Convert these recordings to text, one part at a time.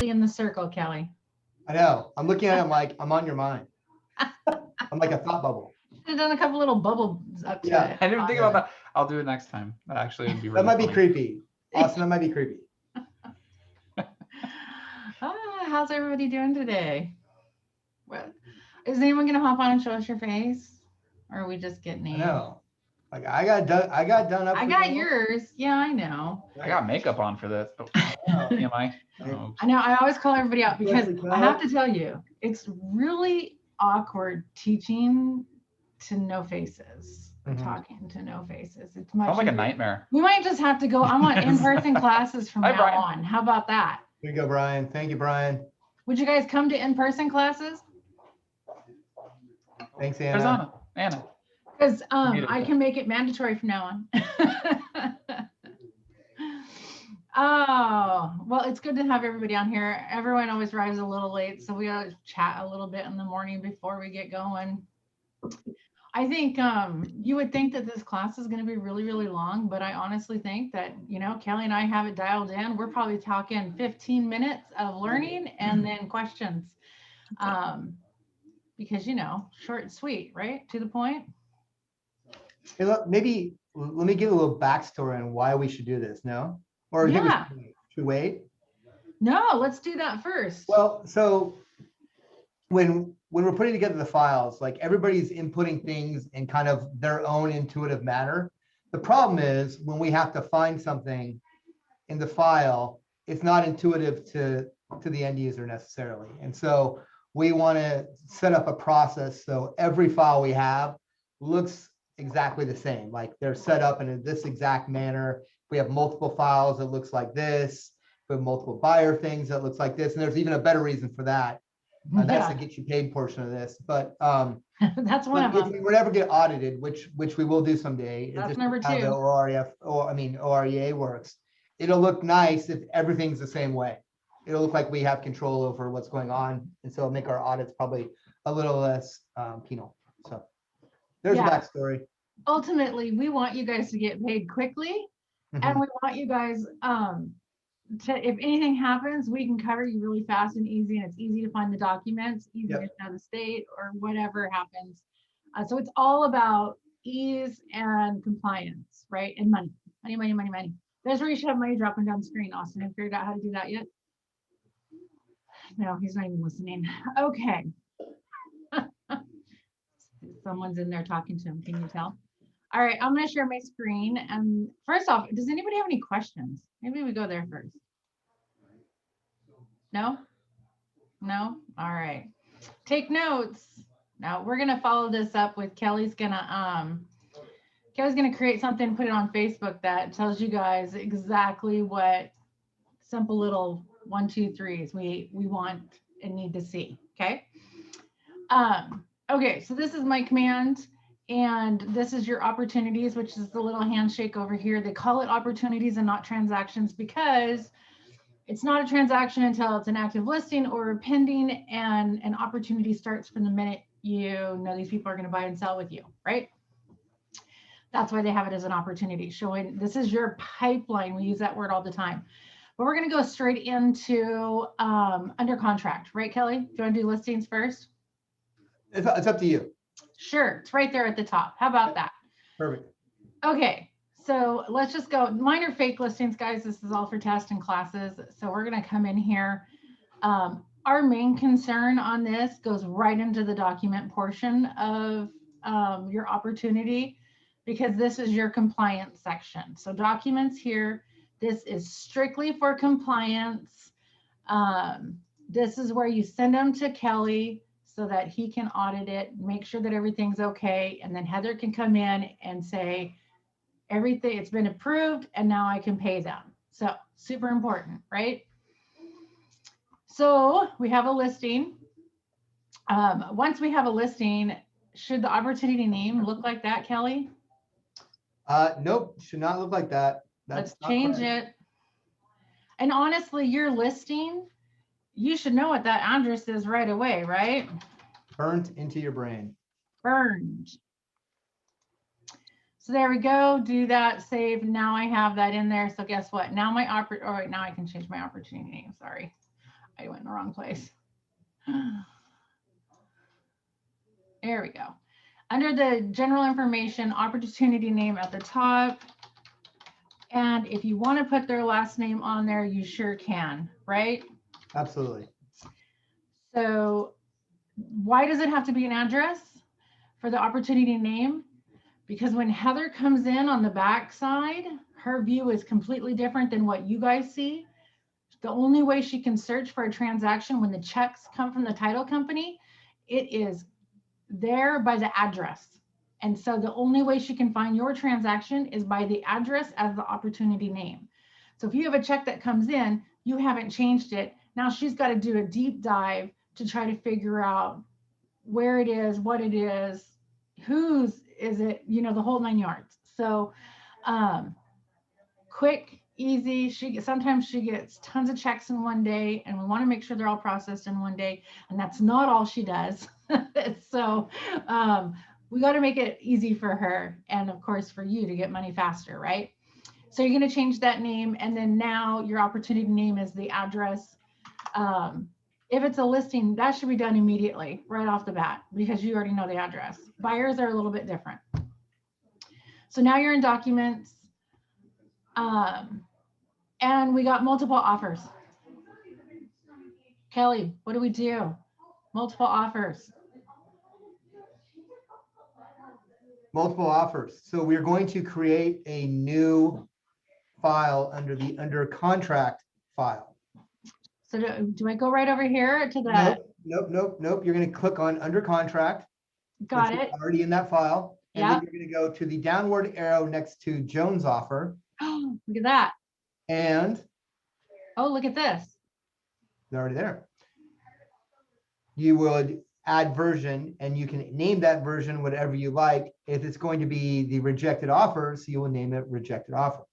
completely in the circle, Kelly. I know. I'm looking at it. I'm like, I'm on your mind. I'm like a thought bubble. I've done a couple little bubbles up to Yeah. it. I didn't think Yeah. about that. I'll do it next time. That actually would be That really might be funny. creepy. Austin, that might be creepy. How's everybody doing today? What is anyone gonna hop on and show us your face? Or are we just getting I in? know. Like I got done up. I for got you. yours. Yeah, I know. I got makeup on for this. Oh, am I? Oh, I know. I always call everybody out because Especially I have to tell you, it's really awkward teaching to no faces or Mhm. talking to no faces. It's much sounds like a easier. nightmare. We might just have to go. I want in-person classes from Hi, now Brian. on. How about that? Here you go, Brian. Thank you, Brian. Would you guys come to in-person classes? Thanks, There's Anna. Anna. Because Need it. I can make it mandatory from now on. Oh, well, it's good to have everybody on here. Everyone always arrives a little late, so we gotta chat a little bit in the morning before we get going. I think you would think that this class is going to be really, really long, but I honestly think that, Kelly and I have it dialed in. We're probably talking 15 minutes of learning and then questions. Because, short and sweet, right? To the point. Hey, look, maybe let me give a little backstory on why we should do this. No, or do Yeah. should we wait? No, let's do that first. Well, so when we're putting together the files, like everybody's inputting things in kind of their own intuitive manner. The problem is when we have to find something in the file, it's not intuitive to the end user necessarily. And so we want to set up a process so every file we have looks exactly the same. Like they're set up in this exact manner. If we have multiple files, it looks like this. If we have multiple buyer things, that looks like this. And there's even a better reason for that. That's the get you paid portion of this. But that's one of if them. we would ever get audited, which we will do someday, That's just number how the 2. OREA works. It'll look nice if everything's the same way. It'll look like we have control over what's going on, and so it'll make our audits probably a little less penal. So there's a backstory. Ultimately, we want you guys to get paid quickly, and we want you guys to, if anything happens, we can cover you really fast and easy, and it's easy to find the documents, easy to get out of the state or whatever happens. So it's all about ease and compliance, right? And money. That's where you should have money dropping down the screen. Austin, have you figured out how to do that yet? No, he's not even listening. Okay. Someone's in there talking to him. Can you tell? All right, I'm going to share my screen. And first off, does anybody have any questions? Maybe we go there first. No? No? All right. Take notes. Now we're going to follow this up with Kelly's going to create something, put it on Facebook that tells you guys exactly what simple little 1, 2, 3s we want and need to see. Okay. Okay. So this is my command. And this is your opportunities, which is the little handshake over here. They call it opportunities and not transactions because it's not a transaction until it's an active listing or pending, and an opportunity starts from the minute you know these people are going to buy and sell with you, right? That's why they have it as an opportunity, showing this is your pipeline. We use that word all the time. But we're going to go straight into under contract, right, Kelly? Do you want to do listings first? It's up to you. Sure, it's right there at the top. How about that? Perfect. Okay, so let's just go. Mine are fake listings, guys. This is all for test and classes. So we're going to come in here. Our main concern on this goes right into the document portion of your opportunity, because this is your compliance section. So documents here, this is strictly for compliance. This is where you send them to Kelly so that he can audit it, make sure that everything's okay. And then Heather can come in and say, everything, it's been approved and now I can pay them. So super important, right? So we have a listing. Once we have a listing, should the opportunity name look like that, Kelly? Nope, should not look like that. Let's change it. And honestly, your listing, you should know what that address is right away, right? Burnt into your brain. Burned. So there we go. Do that, save. Now I have that in there. So guess what? Now my now I can change my opportunity name. Sorry. I went in the wrong place. There we go. Under the general information, opportunity name at the top. And if you want to put their last name on there, you sure can, right? Absolutely. So why does it have to be an address for the opportunity name? Because when Heather comes in on the back side, her view is completely different than what you guys see. The only way she can search for a transaction when the checks come from the title company, it is there by the address. And so the only way she can find your transaction is by the address as the opportunity name. So if you have a check that comes in, you haven't changed it. Now she's got to do a deep dive to try to figure out where it is, what it is, whose is it, you know, the whole 9 yards. So quick, easy. Sometimes she gets tons of checks in one day, and we want to make sure they're all processed in one day. And that's not all she does. So we got to make it easy for her, and of course for you to get money faster, right? So you're going to change that name, and then now your opportunity name is the address. If it's a listing, that should be done immediately, right off the bat, because you already know the address. Buyers are a little bit different. So now you're in documents, and we got multiple offers. Kelly, what do we do? Multiple offers. Multiple offers. So we're going to create a new file under the under contract file. So do I go right over here to the? Nope. You're going to click on under contract. Got it. Already in that file. And Yeah. then you're going to go to the downward arrow next to Jones offer. Oh, look at that. And oh, look at this. they're already there. You would add version, and you can name that version whatever you like. If it's going to be the rejected offer, so you will name it rejected offer.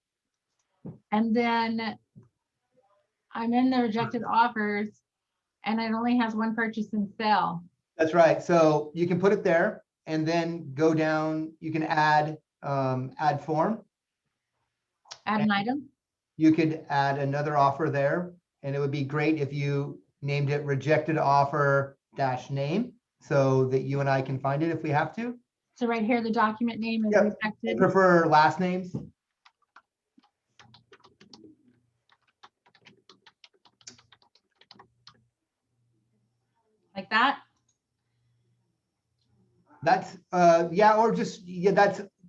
And then I'm in the rejected offers, and it only has one purchase and sale. That's right. So you can put it there, and then go down. You can add add form. Add an item. You could add another offer there, and it would be great if you named it rejected offer -name, so that you and I can find it if we have to. So right here, the document name is Yep. I rejected. prefer last names. Like that. That's yeah, or just yeah,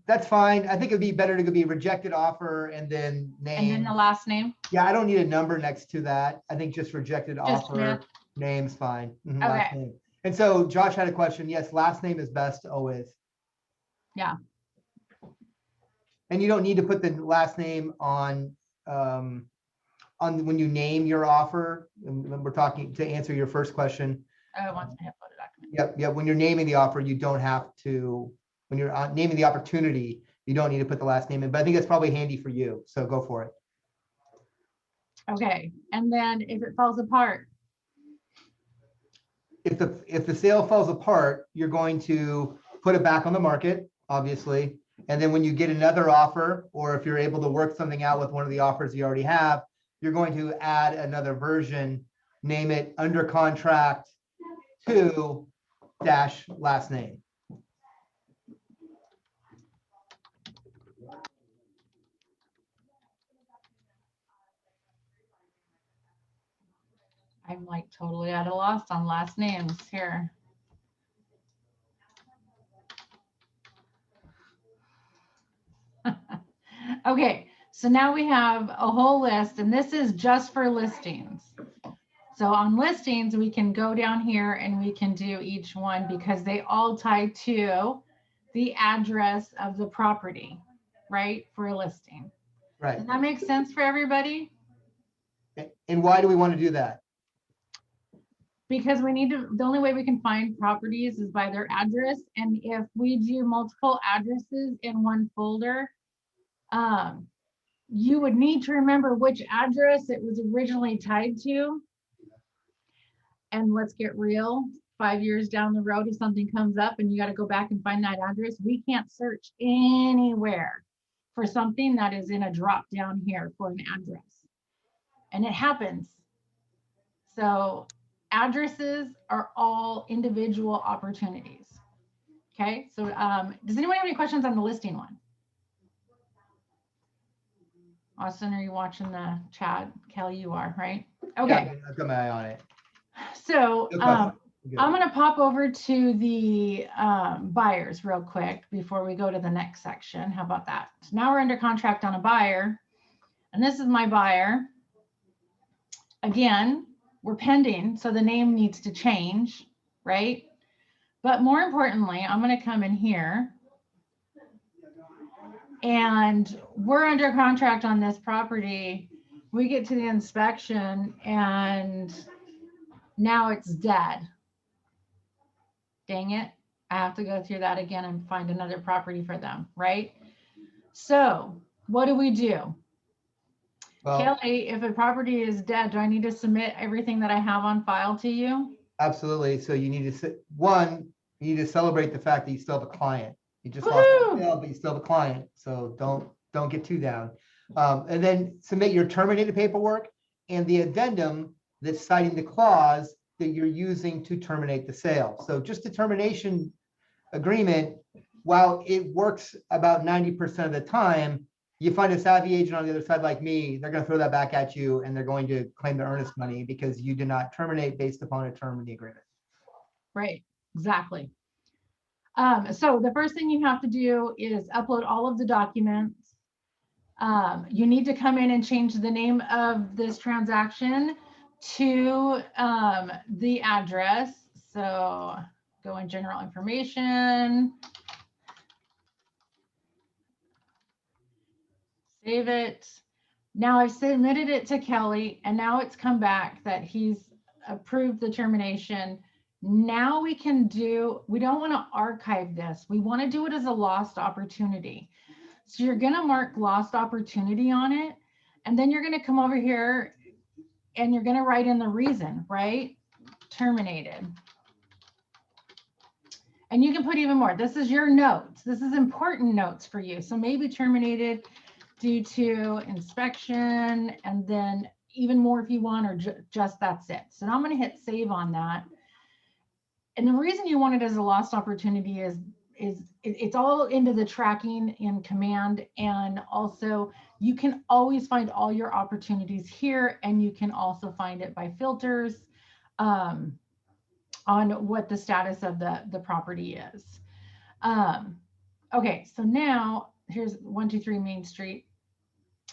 that's fine. I think it'd be better to be rejected offer and then name. And then the last name. Yeah, I don't need a number next to that. I think just rejected Just offer Smith. name's fine. Mhm, Okay. last name. And so Josh had a question. Yes, last name is best always. Yeah. And you don't need to put the last name on when you name your offer. And we're talking to answer your first question. Oh, once I have photo document. Yep. When you're naming the offer, you don't have to. When you're naming the opportunity, you don't need to put the last name in. But I think that's probably handy for you. So go for it. Okay. And then if it falls apart. If the sale falls apart, you're going to put it back on the market, obviously. And then when you get another offer, or if you're able to work something out with one of the offers you already have, you're going to add another version, name it under contract to -last name. I'm like totally at a loss on last names here. Okay, so now we have a whole list, and this is just for listings. So on listings, we can go down here and we can do each one because they all tie to the address of the property, right? For a listing. Right. Does that make sense for everybody? And why do we want to do that? Because we need to, the only way we can find properties is by their address. And if we do multiple addresses in one folder, you would need to remember which address it was originally tied to. And let's get real, 5 years down the road, if something comes up and you got to go back and find that address, we can't search anywhere for something that is in a drop down here for an address. And it happens. So addresses are all individual opportunities. Okay, so does anyone have any questions on the listing one? Austin, are you watching the chat? Kelly, you are, right? Okay. Yeah, I've got my eye on it. So No question. Good. I'm going to pop over to the buyers real quick before we go to the next section. How about that? So now we're under contract on a buyer, and this is my buyer. Again, we're pending, so the name needs to change, right? But more importantly, I'm going to come in here, and we're under contract on this property. We get to the inspection, and now it's dead. Dang it. I have to go through that again and find another property for them, right? So what do we do? Well, Kelly, if a property is dead, do I need to submit everything that I have on file to you? absolutely. So you need to you need to celebrate the fact that you still have a client. You just lost Woohoo! the sale, but you still have a client. So don't get too down. And then submit your terminated paperwork and the addendum that's citing the clause that you're using to terminate the sale. So just the termination agreement, while it works about 90% of the time, you find a savvy agent on the other side like me, they're going to throw that back at you and they're going to claim the earnest money because you did not terminate based upon a term in the agreement. Right, exactly. So the first thing you have to do is upload all of the documents. You need to come in and change the name of this transaction to the address. So go in general information, save it. Now I've submitted it to Kelly, and now it's come back that he's approved the termination. Now we can do, we don't want to archive this. We want to do it as a lost opportunity. So you're going to mark lost opportunity on it. And then you're going to come over here and you're going to write in the reason, right? Terminated. And you can put even more. This is your notes. This is important notes for you. So maybe terminated due to inspection, and then even more if you want, or just that's it. So now I'm going to hit save on that. And the reason you want it as a lost opportunity is it's all into the tracking in command. And also you can always find all your opportunities here, and you can also find it by filters on what the status of the property is. Okay, so now here's 123 Main Street.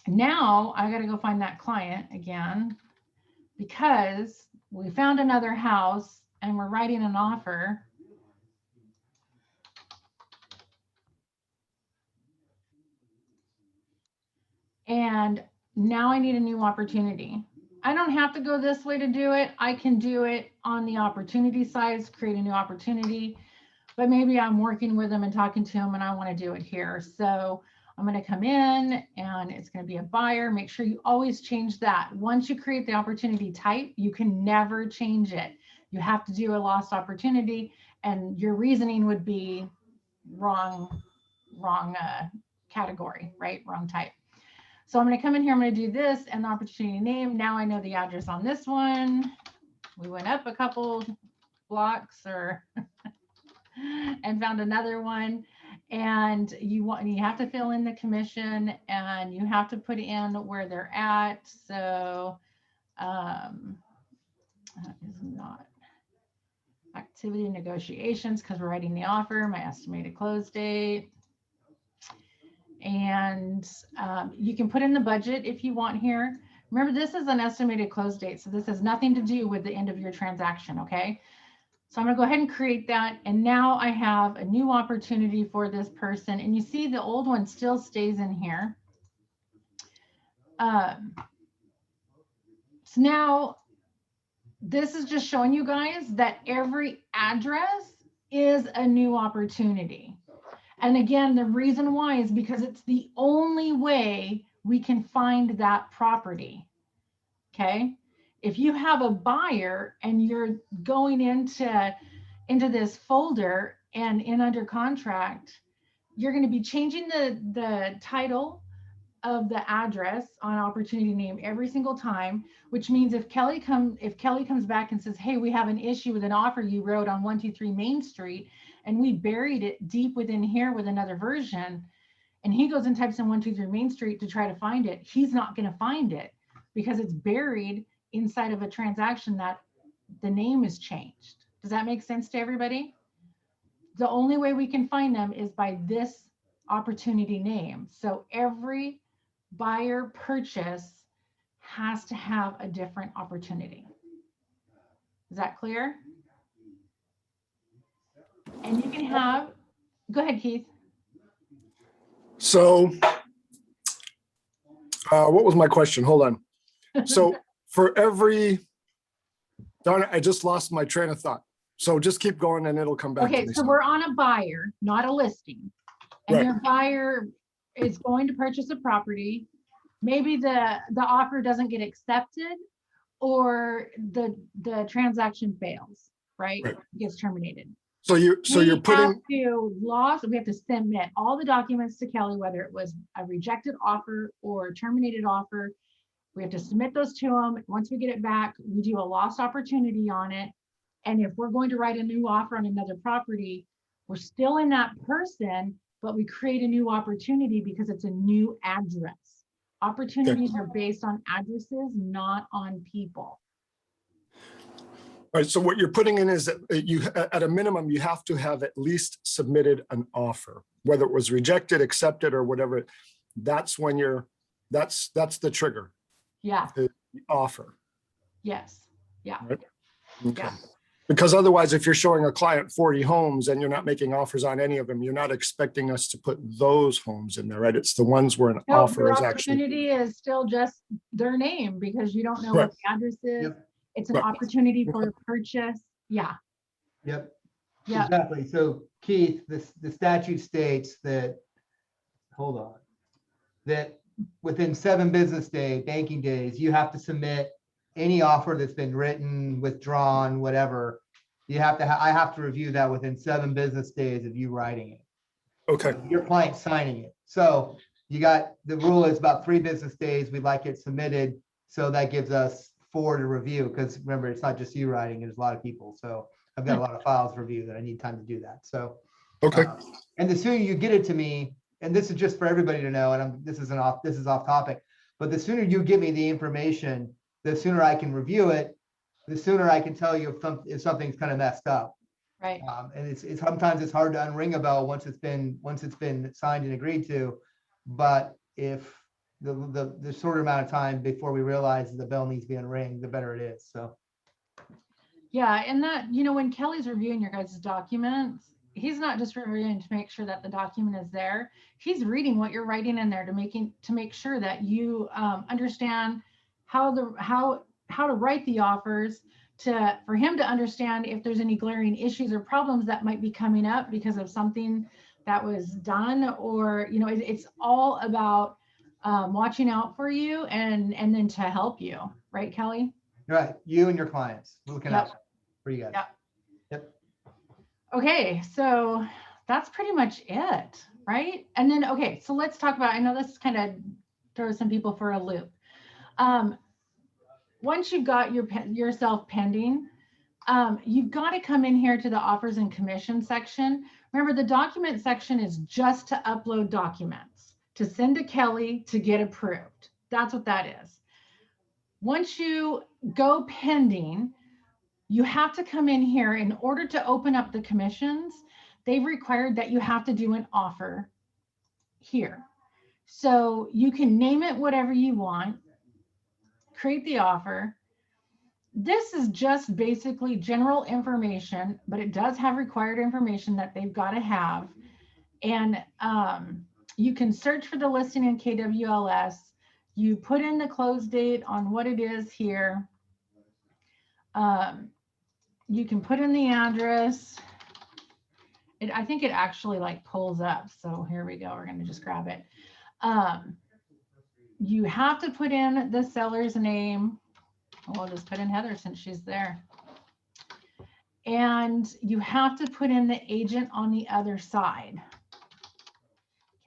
Now I got to go find that client again because we found another house and we're writing an offer. And now I need a new opportunity. I don't have to go this way to do it. I can do it on the opportunity side, create a new opportunity, but maybe I'm working with them and talking to them and I want to do it here. So I'm going to come in and it's going to be a buyer. Make sure you always change that. Once you create the opportunity type, you can never change it. You have to do a lost opportunity, and your reasoning would be wrong category, right? Wrong type. So I'm going to come in here, I'm going to do this and the opportunity name. Now I know the address on this one. We went up a couple blocks and found another one. And you have to fill in the commission, and you have to put in where they're at. So that is not activity negotiations because we're writing the offer, my estimated close date. And you can put in the budget if you want here. Remember, this is an estimated close date, so this has nothing to do with the end of your transaction, okay? So I'm going to go ahead and create that. And now I have a new opportunity for this person. And you see the old one still stays in here. So now this is just showing you guys that every address is a new opportunity. And again, the reason why is because it's the only way we can find that property. Okay. If you have a buyer and you're going into this folder and in under contract, you're going to be changing the title of the address on opportunity name every single time, which means if Kelly comes back and says, hey, we have an issue with an offer you wrote on 123 Main Street, and we buried it deep within here with another version, and he goes and types in 123 Main Street to try to find it, he's not going to find it because it's buried inside of a transaction that the name is changed. Does that make sense to everybody? The only way we can find them is by this opportunity name. So every buyer purchase has to have a different opportunity. Is that clear? And you can have, go ahead, Keith. So what was my question? Hold on. So for every, darn it, I just lost my train of thought. So just keep going and it'll come back to Okay, me. so we're on a buyer, not a listing. And Right. your buyer is going to purchase a property. Maybe the offer doesn't get accepted, or the transaction fails, right? Right. Gets terminated. So you're putting, we have to submit all the documents to Kelly, whether it was a rejected offer or terminated offer. We have to submit those to them. Once we get it back, we do a lost opportunity on it. And if we're going to write a new offer on another property, we're still in that person, but we create a new opportunity because it's a new address. Opportunities are based on addresses, not on people. right, so what you're putting in is that you, at a minimum, you have to have at least submitted an offer, whether it was rejected, accepted, or whatever. That's when that's the trigger. Yeah. The offer. Yes. Yeah. Right? Okay. Yeah. Because otherwise, if you're showing a client 40 homes and you're not making offers on any of them, you're not expecting us to put those homes in there, right? It's the ones where an No, offer your is actually. opportunity is still just their name because you don't know Right. what the address is. Yep. It's an Right. opportunity for a purchase. Yeah. Yep. Yeah. Exactly. So Keith, the statute states that, hold on, that within 7 business banking days, you have to submit any offer that's been written, withdrawn, whatever. I have to review that within 7 business days of you writing it. Okay. Your client signing it. So you got, the rule is about 3 business days. We'd like it submitted. So that gives us 4 to review, because remember, it's not just you writing, there's a lot of people. So I've got a lot of files to review that I need time to do that. So, Okay. and the sooner you get it to me, and this is just for everybody to know, and this is off topic, but the sooner you give me the information, the sooner I can review it, the sooner I can tell you if something's kind of messed up. Right. And it's sometimes it's hard to unring a bell once it's been signed and agreed to. But if the shorter amount of time before we realize the bell needs to be unringed, the better it is. So Yeah. And that, when Kelly's reviewing your guys' documents, he's not just reviewing to make sure that the document is there. He's reading what you're writing in there to make sure that you understand how to write the offers, for him to understand if there's any glaring issues or problems that might be coming up because of something that was done, or it's all about watching out for you and then to help you, right, Kelly? right, you and your clients, we're looking out for you guys. Yep. Yep. Okay, so that's pretty much it, right? And then, okay, so let's talk about, I know this kind of throws some people for a loop. Once you've got yourself pending, you've got to come in here to the offers and commission section. Remember, the document section is just to upload documents, to send to Kelly to get approved. That's what that is. Once you go pending, you have to come in here. In order to open up the commissions, they've required that you have to do an offer here. So you can name it whatever you want, create the offer. This is just basically general information, but it does have required information that they've got to have. And you can search for the listing in KWLS. You put in the close date on what it is here. You can put in the address. I think it actually pulls up. So here we go. We're going to just grab it. You have to put in the seller's name. We'll just put in Heather since she's there. And you have to put in the agent on the other side.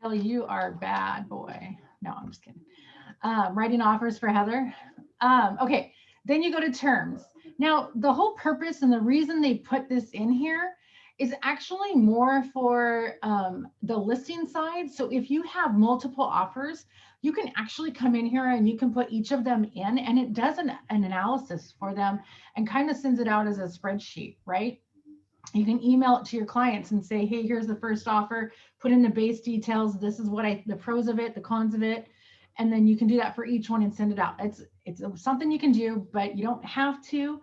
Kelly, you are bad boy. No, I'm just kidding. Writing offers for Heather. Okay, then you go to terms. Now, the whole purpose and the reason they put this in here is actually more for the listing side. So if you have multiple offers, you can actually come in here and you can put each of them in, and it does an analysis for them and kind of sends it out as a spreadsheet, right? You can email it to your clients and say, hey, here's the first offer, put in the base details. This is what the pros of it, the cons of it. And then you can do that for each one and send it out. It's something you can do, but you don't have to.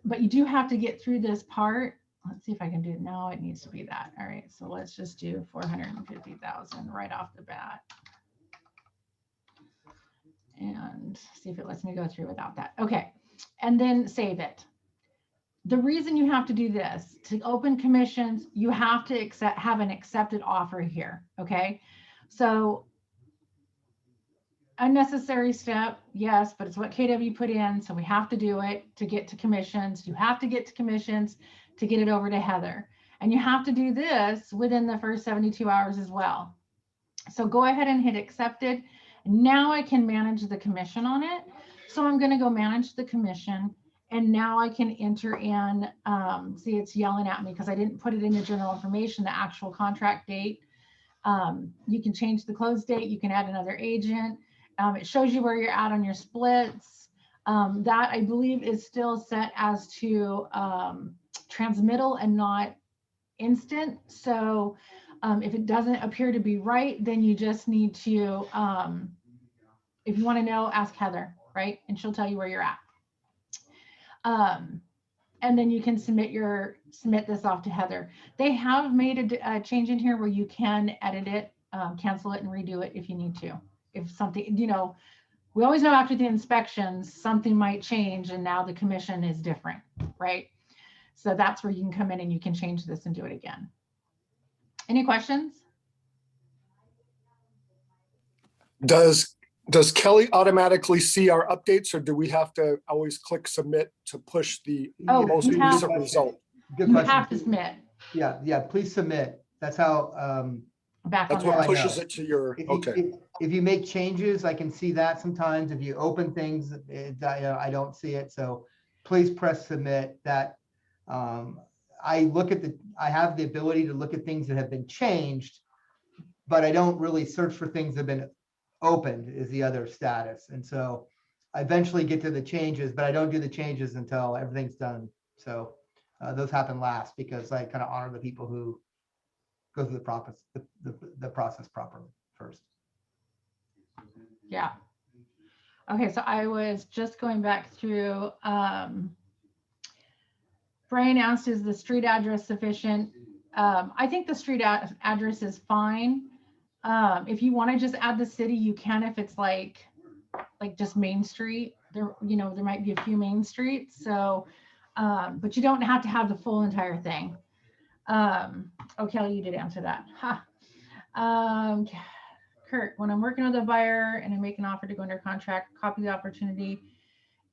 But you do have to get through this part. Let's see if I can do it. No, it needs to be that. All right, so let's just do 450,000 right off the bat. And see if it lets me go through without that. Okay, and then save it. The reason you have to do this, to open commissions, you have to have an accepted offer here, okay? So unnecessary step, yes, but it's what KW put in, so we have to do it to get to commissions. You have to get to commissions to get it over to Heather. And you have to do this within the first 72 hours as well. So go ahead and hit accepted. Now I can manage the commission on it. So I'm going to go manage the commission. And now I can enter in, see, it's yelling at me because I didn't put it in the general information, the actual contract date. You can change the close date. You can add another agent. It shows you where you're at on your splits. That I believe is still set as to transmittal and not instant. So if it doesn't appear to be right, then you just need to, if you want to know, ask Heather, right? And she'll tell you where you're at. And then you can submit this off to Heather. They have made a change in here where you can edit it, cancel it, and redo it if you need to. If something, we always know after the inspections, something might change and now the commission is different, right? So that's where you can come in and you can change this and do it again. Any questions? Does Kelly automatically see our updates, or do we have to always click submit to push the most recent result? Good You question. have to submit. Yeah, please submit. That's how. That's what pushes it to your, okay. If you make changes, I can see that sometimes. If you open things, I don't see it. So please press submit. That I have the ability to look at things that have been changed, but I don't really search for things that have been opened is the other status. And so I eventually get to the changes, but I don't do the changes until everything's done. So those happen last because I kind of honor the people who go through the process properly first. Yeah. Okay, so I was just going back through, Brian asked, is the street address sufficient? I think the street address is fine. If you want to just add the city, you can. If it's like just Main Street, there might be a few main streets. So, but you don't have to have the full entire thing. Oh, Kelly, you did answer that. Kurt, when I'm working with a buyer and I make an offer to go under contract, copy the opportunity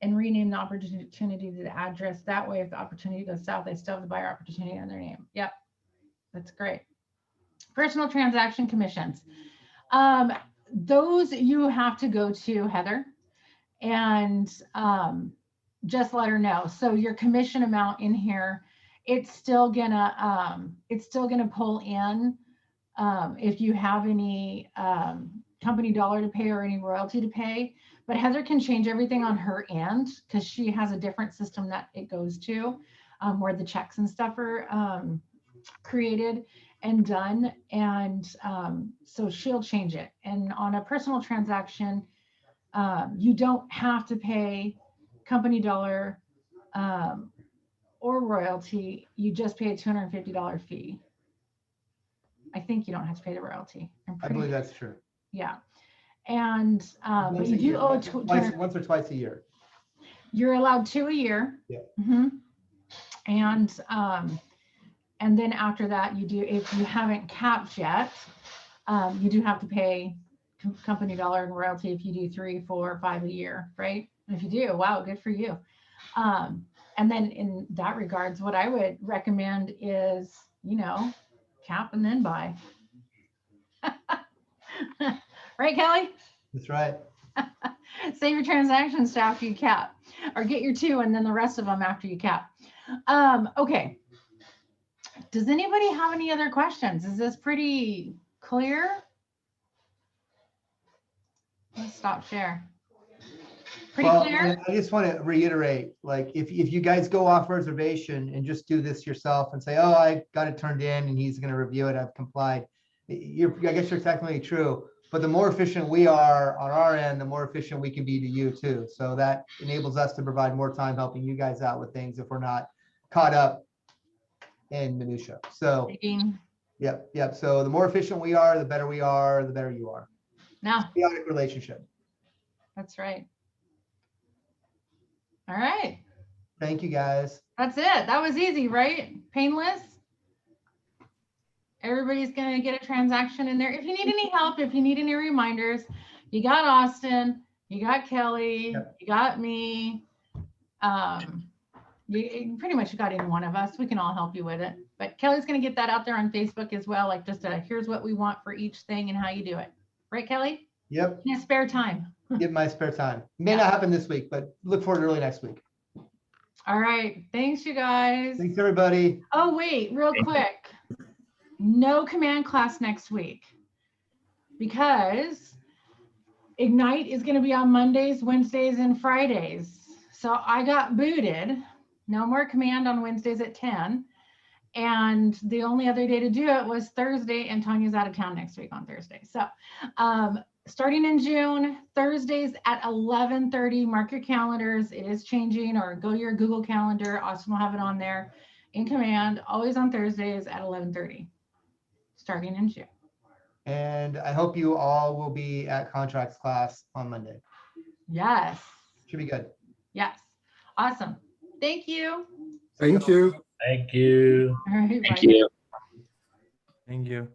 and rename the opportunity to the address. That way, if the opportunity goes south, they still have the buyer opportunity on their name. Yep, that's great. Personal transaction commissions. Those you have to go to Heather and just let her know. So your commission amount in here, it's still gonna pull in if you have any company dollar to pay or any royalty to pay. But Heather can change everything on her end because she has a different system that it goes to where the checks and stuff are created and done. And so she'll change it. And on a personal transaction, you don't have to pay company dollar or royalty. You just pay a $250 fee. I think you don't have to pay the royalty. I believe that's true. Yeah. And but you do owe once or twice a year. You're allowed 2 a year. Yeah. Mm-hmm. And then after that, you do, if you haven't capped yet, you do have to pay company dollar and royalty if you do 3, 4, 5 a year, right? And if you do, wow, good for you. And then in that regards, what I would recommend is, cap and then buy. Right, Kelly? That's right. Save your transactions to after you cap, or get your 2 and then the rest of them after you cap. Okay. Does anybody have any other questions? Is this pretty clear? Let's stop share. Pretty Well, clear? I just want to reiterate, like, if you guys go off reservation and just do this yourself and say, oh, I got it turned in and he's going to review it, I've complied. I guess you're technically true, but the more efficient we are on our end, the more efficient we can be to you too. So that enables us to provide more time helping you guys out with things if we're not caught up in minutia. So, yep. So the more efficient we are, the better we are, the better you are. No, Symbiotic relationship. that's right. All right. Thank you, guys. That's it. That was easy, right? Painless. Everybody's going to get a transaction in there. If you need any help, if you need any reminders, you got Austin, you got Kelly, you got me. You pretty much got any one of us. We can all help you with it. But Kelly's going to get that out there on Facebook as well. Like just here's what we want for each thing and how you do it. Right, Kelly? Yep. In your spare time. Give my spare time. May not happen this week, but look forward to early next week. All right. Thanks, you guys. Thanks, everybody. Oh, wait, real quick. No command class next week because Ignite is going to be on Mondays, Wednesdays, and Fridays. So I got booted. No more command on Wednesdays at 10. And the only other day to do it was Thursday, and Tanya's out of town next week on Thursday. So starting in June, Thursdays at 11:30, mark your calendars. It is changing, or go to your Google Calendar. Austin will have it on there in command, always on Thursdays at 11:30, starting in June. And I hope you all will be at contracts class on Monday. Yes. Should be good. Yes. Awesome. Thank you. Thank you. Thank you. All right. Thank Bye. you. Thank you.